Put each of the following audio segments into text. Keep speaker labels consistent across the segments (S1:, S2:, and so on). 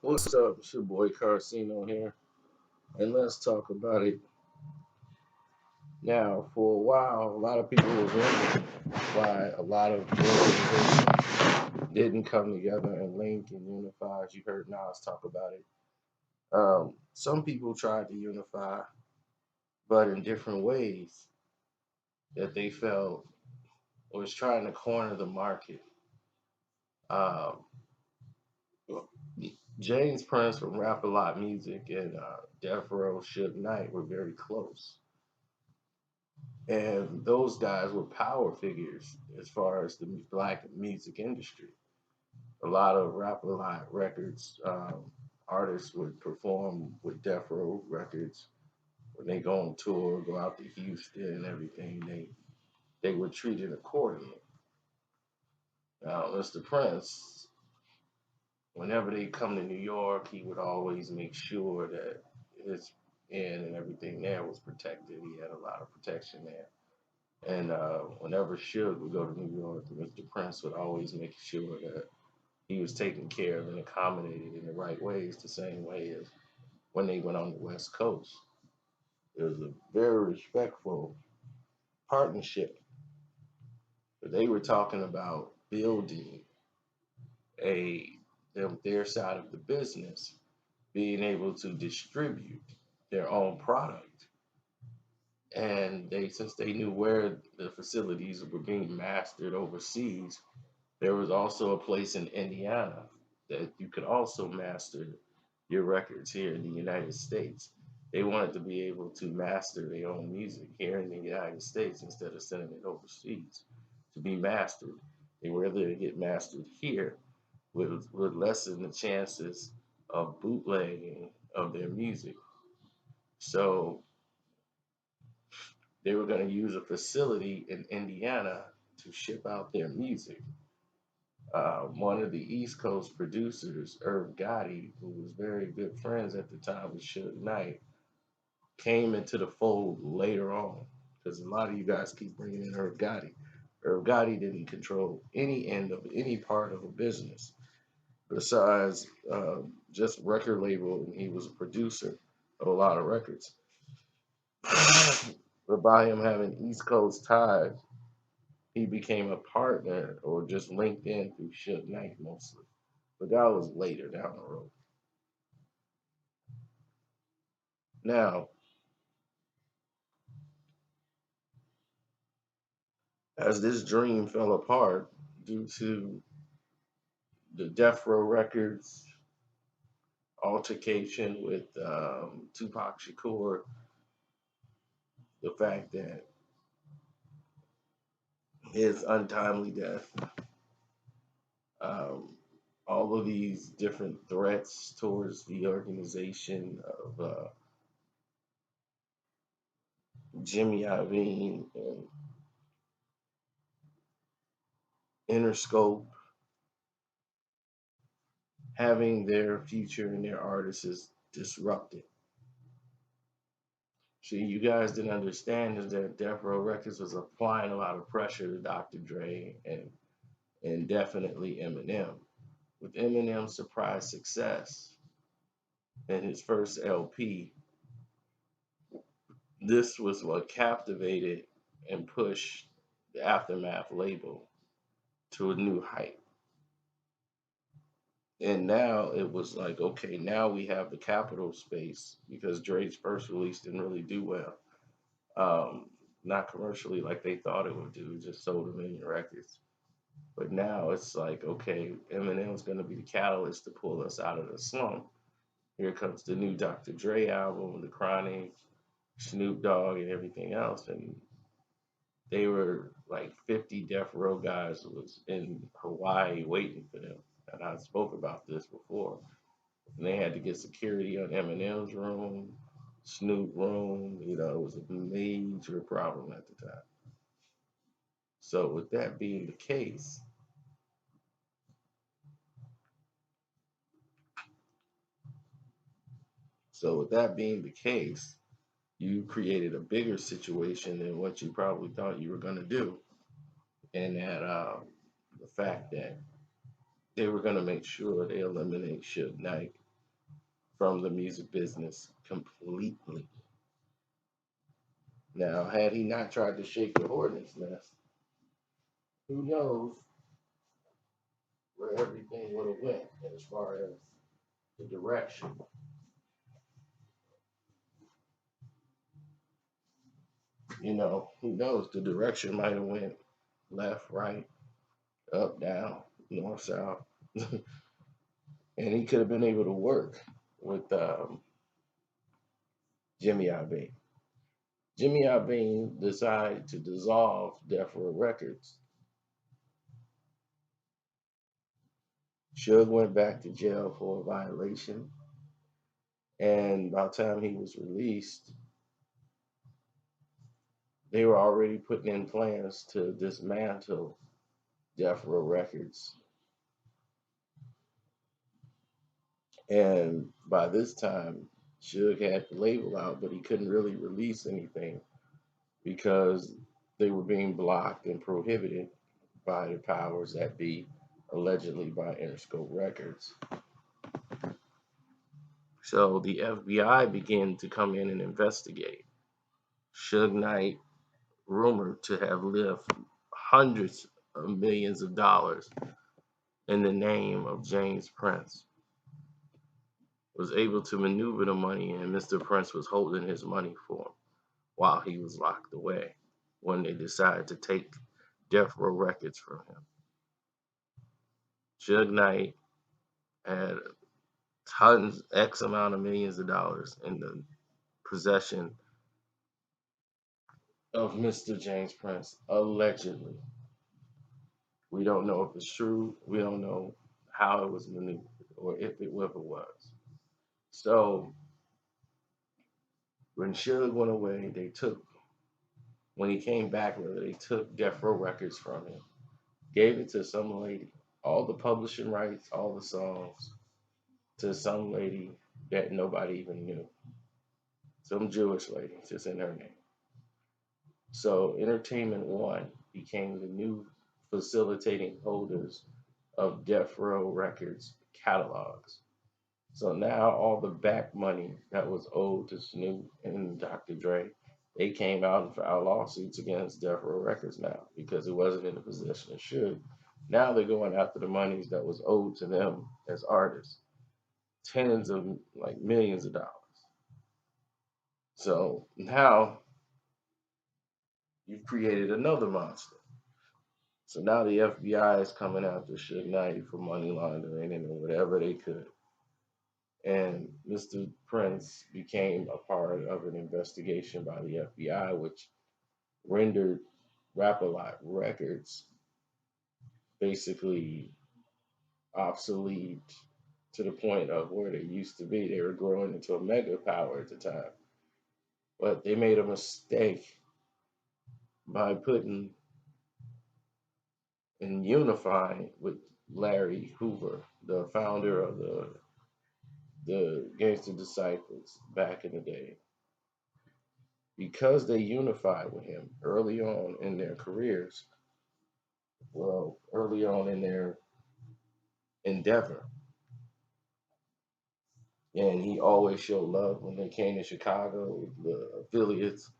S1: What's up? It's your boy Carcino here, and let's talk about it. Now, for a while, a lot of people were wondering why a lot of organizations didn't come together and link and unify. As you heard Nas talk about it, some people tried to unify, but in different ways that they felt was trying to corner the market. Um, James Prince from Rap A Lot Music and Death Row Suge Knight were very close. And those guys were power figures as far as the black music industry. A lot of Rap A Lot Records artists would perform with Death Row Records when they go on tour, go out to Houston and everything. They were treated accordingly. Now, Mr. Prince, whenever they come to New York, he would always make sure that his inn and everything there was protected. He had a lot of protection there. And whenever Suge would go to New York, Mr. Prince would always make sure that he was taken care of and accommodated in the right ways, the same way as when they went on the West Coast. It was a very respectful partnership. But they were talking about building a their side of the business, being able to distribute their own product. And they, since they knew where the facilities were being mastered overseas, there was also a place in Indiana that you could also master your records here in the United States. They wanted to be able to master their own music here in the United States instead of sending it overseas to be mastered. They were able to get mastered here would lessen the chances of bootlegging of their music. So they were going to use a facility in Indiana to ship out their music. One of the East Coast producers, Irv Gotti, who was very good friends at the time with Suge Knight, came into the fold later on. Because a lot of you guys keep bringing in Irv Gotti. Irv Gotti didn't control any end of any part of a business besides just record label, and he was a producer of a lot of records. But by him having East Coast ties, he became a partner or just linked in through Suge Knight mostly. But that was later down the road. Now, as this dream fell apart due to the Death Row Records altercation with Tupac Shakur, the fact that his untimely death, um, all of these different threats towards the organization of Jimmy Iovine and Interscope having their future and their artists is disrupted. See, you guys didn't understand is that Death Row Records was applying a lot of pressure to Dr. Dre and definitely Eminem. With Eminem's surprise success in his first LP, this was what captivated and pushed the Aftermath label to a new height. And now it was like, okay, now we have the capital space because Dre's first release didn't really do well. Um, Not commercially like they thought it would do, just sold a million records. But now it's like, okay, Eminem's going to be the catalyst to pull us out of the slump. Here comes the new Dr. Dre album, The Chronic, Snoop Dogg, and everything else. And they were like 50 Death Row guys was in Hawaii waiting for them. And I spoke about this before. And they had to get security on Eminem's room, Snoop room. You know, it was a major problem at the time. So with that being the case, you created a bigger situation than what you probably thought you were going to do. And that the fact that they were going to make sure they eliminate Suge Knight from the music business completely. Now, had he not tried to shake the hornet's nest, who knows where everything would have went as far as the direction. Who knows? The direction might have went left, right, up, down, north, south, and he could have been able to work with Jimmy Iovine. Jimmy Iovine decided to dissolve Death Row Records. Suge went back to jail for a violation, and by the time he was released, they were already putting in plans to dismantle Death Row Records. And by this time, Suge had the label out, but he couldn't really release anything because they were being blocked and prohibited by the powers that be, allegedly by Interscope Records. So the FBI began to come in and investigate. Suge Knight, rumored to have lived hundreds of millions of dollars in the name of James Prince, was able to maneuver the money, and Mr. Prince was holding his money for him while he was locked away when they decided to take Death Row Records from him. Suge Knight had tons, X amount of millions of dollars in the possession of Mr. James Prince, allegedly. We don't know if it's true. We don't know how it was maneuvered or if it ever was. So when Suge went away, when he came back, they took Death Row Records from him, gave it to some lady, all the publishing rights, all the songs, to some lady that nobody even knew. Some Jewish lady, just in her name. So Entertainment One became the new facilitating holders of Death Row Records catalogs. So now all the back money that was owed to Snoop and Dr. Dre, they came out and filed lawsuits against Death Row Records now because it wasn't in the possession of Suge. Now they're going after the monies that was owed to them as artists, tens of millions of dollars. So now you've created another monster. So now the FBI is coming after Suge Knight for money laundering and whatever they could. And Mr. Prince became a part of an investigation by the FBI, which rendered Rap-A-Lot Records basically obsolete to the point of where they used to be. They were growing into a mega power at the time. But they made a mistake by putting and unifying with Larry Hoover, the founder of the Gangster Disciples back in the day. Because they unified with him early on in their careers, early on in their endeavor, and he always showed love when they came to Chicago, the affiliates.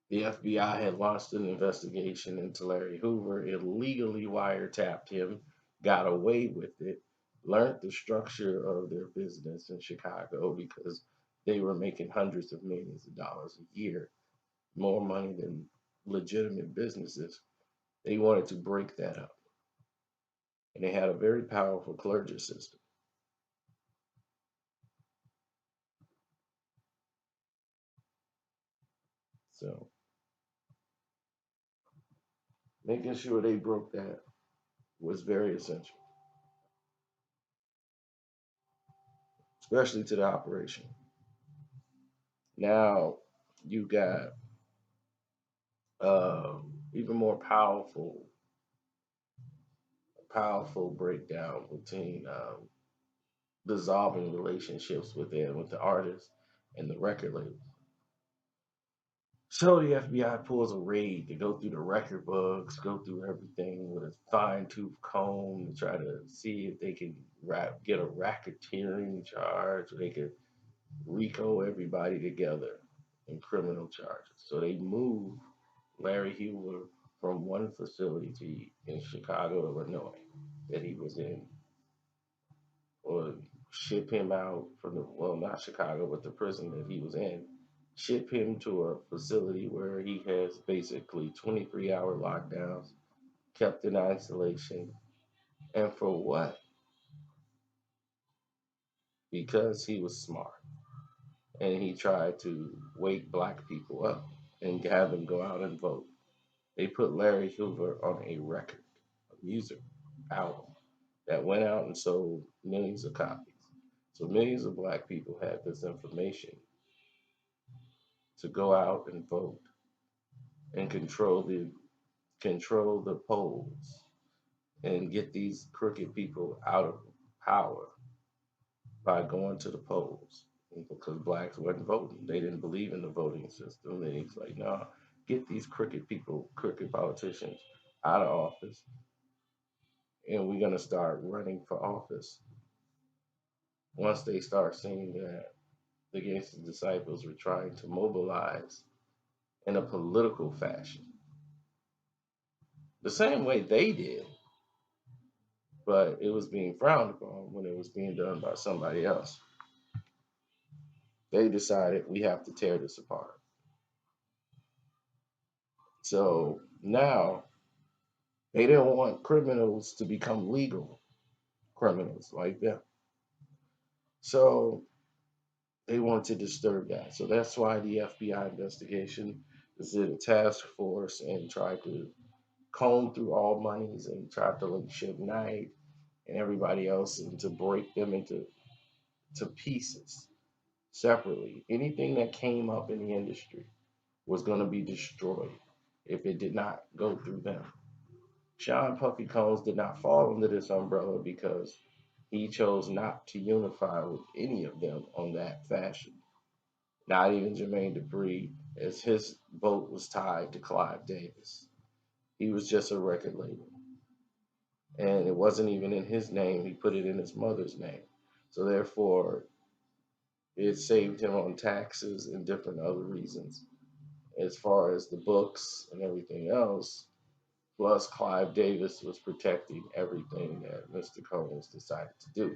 S1: The FBI had launched an investigation into Larry Hoover, illegally wiretapped him, got away with it, learned the structure of their business in Chicago because they were making hundreds of millions of dollars a year, more money than legitimate businesses. They wanted to break that up. And they had a very powerful clergy system. So making sure they broke that was very essential, especially to the operation. Now you got even more powerful breakdown between dissolving relationships with the artist and the record label. So the FBI pulls a raid to go through the record books, go through everything with a fine tooth comb to try to see if they can get a racketeering charge, or they could RICO everybody together in criminal charges. So they move Larry Hoover from one facility in Chicago, Illinois, that he was in, or ship him out from the, well, not Chicago, but the prison that he was in, ship him to a facility where he has basically 23-hour lockdowns, kept in isolation. And for what? Because he was smart and he tried to wake black people up and have them go out and vote. They put Larry Hoover on a record, a music album that went out and sold millions of copies. So millions of black people had this information to go out and vote and control the polls and get these crooked people out of power by going to the polls. And because blacks wasn't voting, they didn't believe in the voting system. And he's like, no, get these crooked people, crooked politicians out of office, and we're gonna start running for office. Once they start seeing that the gangster disciples were trying to mobilize in a political fashion, the same way they did, but it was being frowned upon when it was being done by somebody else. They decided we have to tear this apart. So now they didn't want criminals to become legal criminals like them. So they wanted to disturb that. So that's why the FBI investigation is in a task force and tried to comb through all monies and tried to link Suge Knight and everybody else and to break them into pieces separately. Anything that came up in the industry was going to be destroyed if it did not go through them. Sean Puffy Combs did not fall under this umbrella because he chose not to unify with any of them on that fashion. Not even Jermaine Dupri, as his vote was tied to Clive Davis. He was just a record label. And it wasn't even in his name, he put it in his mother's name. So therefore, it saved him on taxes and different other reasons. As far as the books and everything else, plus Clive Davis was protecting everything that Mr. Combs decided to do.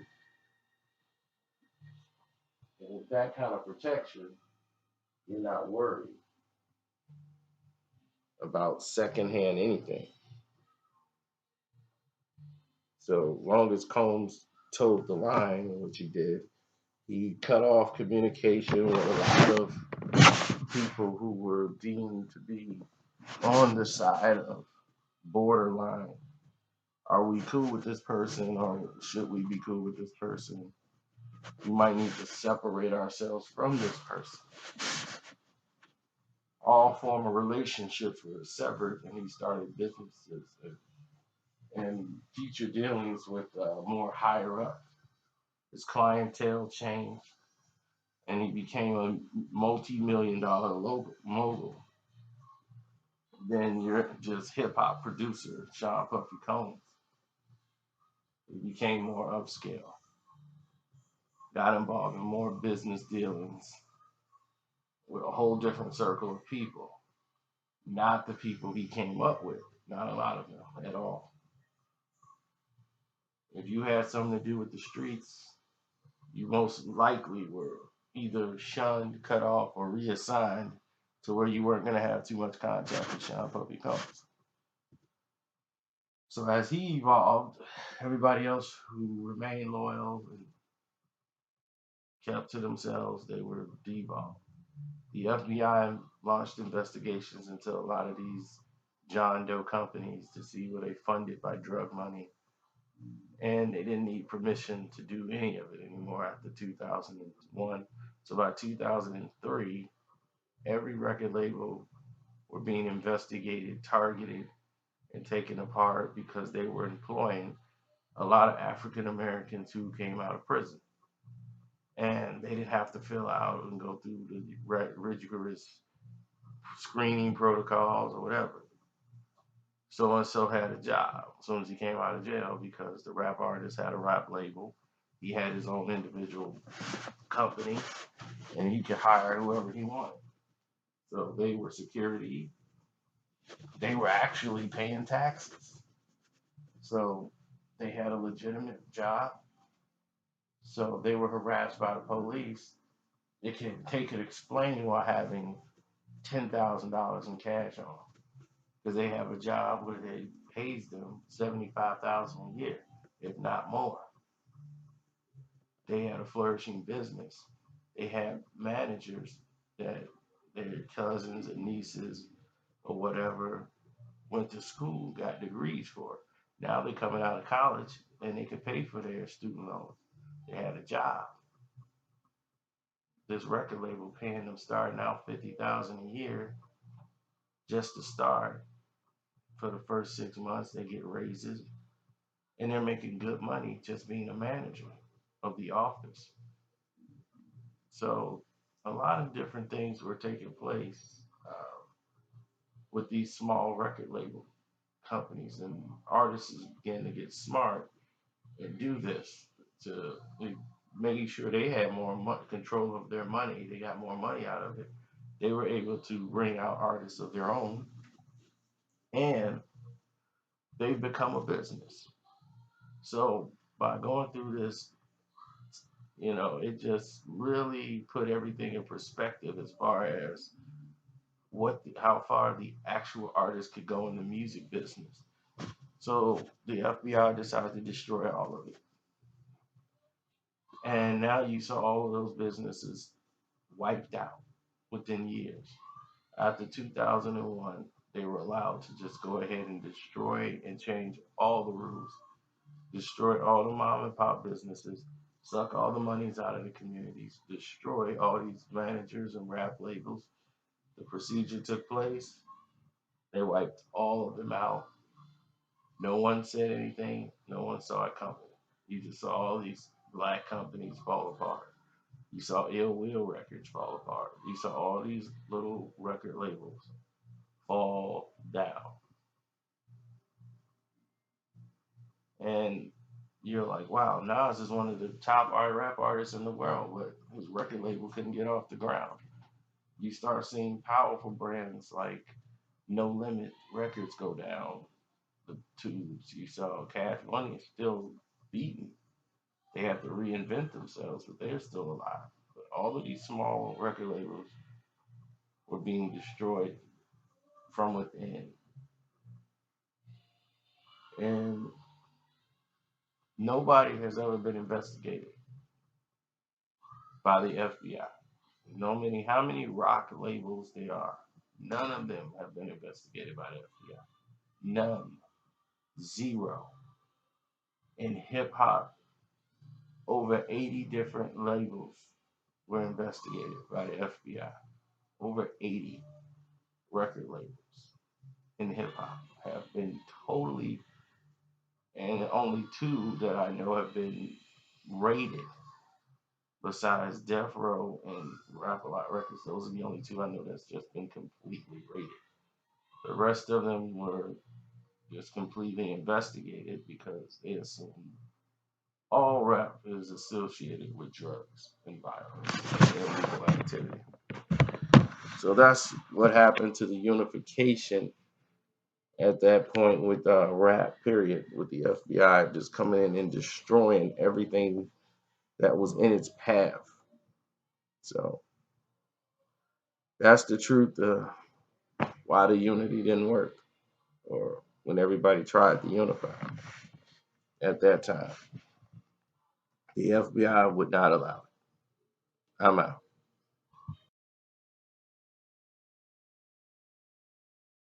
S1: And with that kind of protection, you're not worried about secondhand anything. So long as Combs toed the line, which he did, he cut off communication with a lot of people who were deemed to be on the side of borderline. Are we cool with this person or should we be cool with this person? We might need to separate ourselves from this person. All former relationships were severed and he started businesses and future dealings with more higher up. His clientele changed and he became a multi-million dollar mogul. Then you're just hip hop producer Sean Puffy Combs. He became more upscale, got involved in more business dealings with a whole different circle of people. Not the people he came up with, not a lot of them at all. If you had something to do with the streets, you most likely were either shunned, cut off, or reassigned to where you weren't going to have too much contact with Sean Puffy Combs. So as he evolved, everybody else who remained loyal and kept to themselves, they were devolved. The FBI launched investigations into a lot of these John Doe companies to see were they funded by drug money. And they didn't need permission to do any of it anymore after 2001. So by 2003, every record label were being investigated, targeted, and taken apart because they were employing a lot of African Americans who came out of prison. And they didn't have to fill out and go through the rigorous screening protocols or whatever. So and so had a job as soon as he came out of jail because the rap artist had a rap label. He had his own individual company and he could hire whoever he wanted. So they were security. They were actually paying taxes. So they had a legitimate job. So they were harassed by the police. They could explain why having $10,000 in cash on because they have a job where they pays them $75,000 a year, if not more. They had a flourishing business. They had managers that their cousins and nieces or whatever went to school, got degrees for. Now they're coming out of college and they could pay for their student loans. They had a job. This record label paying them starting out $50,000 a year just to start. For the first 6 months, they get raises, and they're making good money just being a manager of the office. So a lot of different things were taking place with these small record label companies, and artists began to get smart and do this to make sure they had more control of their money. They got more money out of it. They were able to bring out artists of their own, and they've become a business. So by going through this, it just really put everything in perspective as far as how far the actual artist could go in the music business. So the FBI decided to destroy all of it. And now you saw all of those businesses wiped out within years. After 2001, they were allowed to just go ahead and destroy and change all the rules, destroy all the mom and pop businesses, suck all the monies out of the communities, destroy all these managers and rap labels. The procedure took place. They wiped all of them out. No one said anything. No one saw it coming. You just saw all these black companies fall apart. You saw Ill Will Records fall apart. You saw all these little record labels fall down. And you're like, wow, Nas is one of the top rap artists in the world, but his record label couldn't get off the ground. You start seeing powerful brands like No Limit Records go down the tubes. You saw Cash Money is still beaten. They have to reinvent themselves, but they're still alive. But all of these small record labels were being destroyed from within. And nobody has ever been investigated by the FBI. How many rock labels there are, none of them have been investigated by the FBI. None. Zero. In hip hop, over 80 different labels were investigated by the FBI. Over 80 record labels in hip hop have been totally, and only two that I know have been rated besides Death Row and Rap A Lot Records. Those are the only two I know that's just been completely rated. The rest of them were just completely investigated because they assumed all rap is associated with drugs and violence and illegal activity. So that's what happened to the unification at that point with rap, period, with the FBI just coming in and destroying everything that was in its path. So that's the truth why the unity didn't work, or when everybody tried to unify at that time. The FBI would not allow it. I'm out.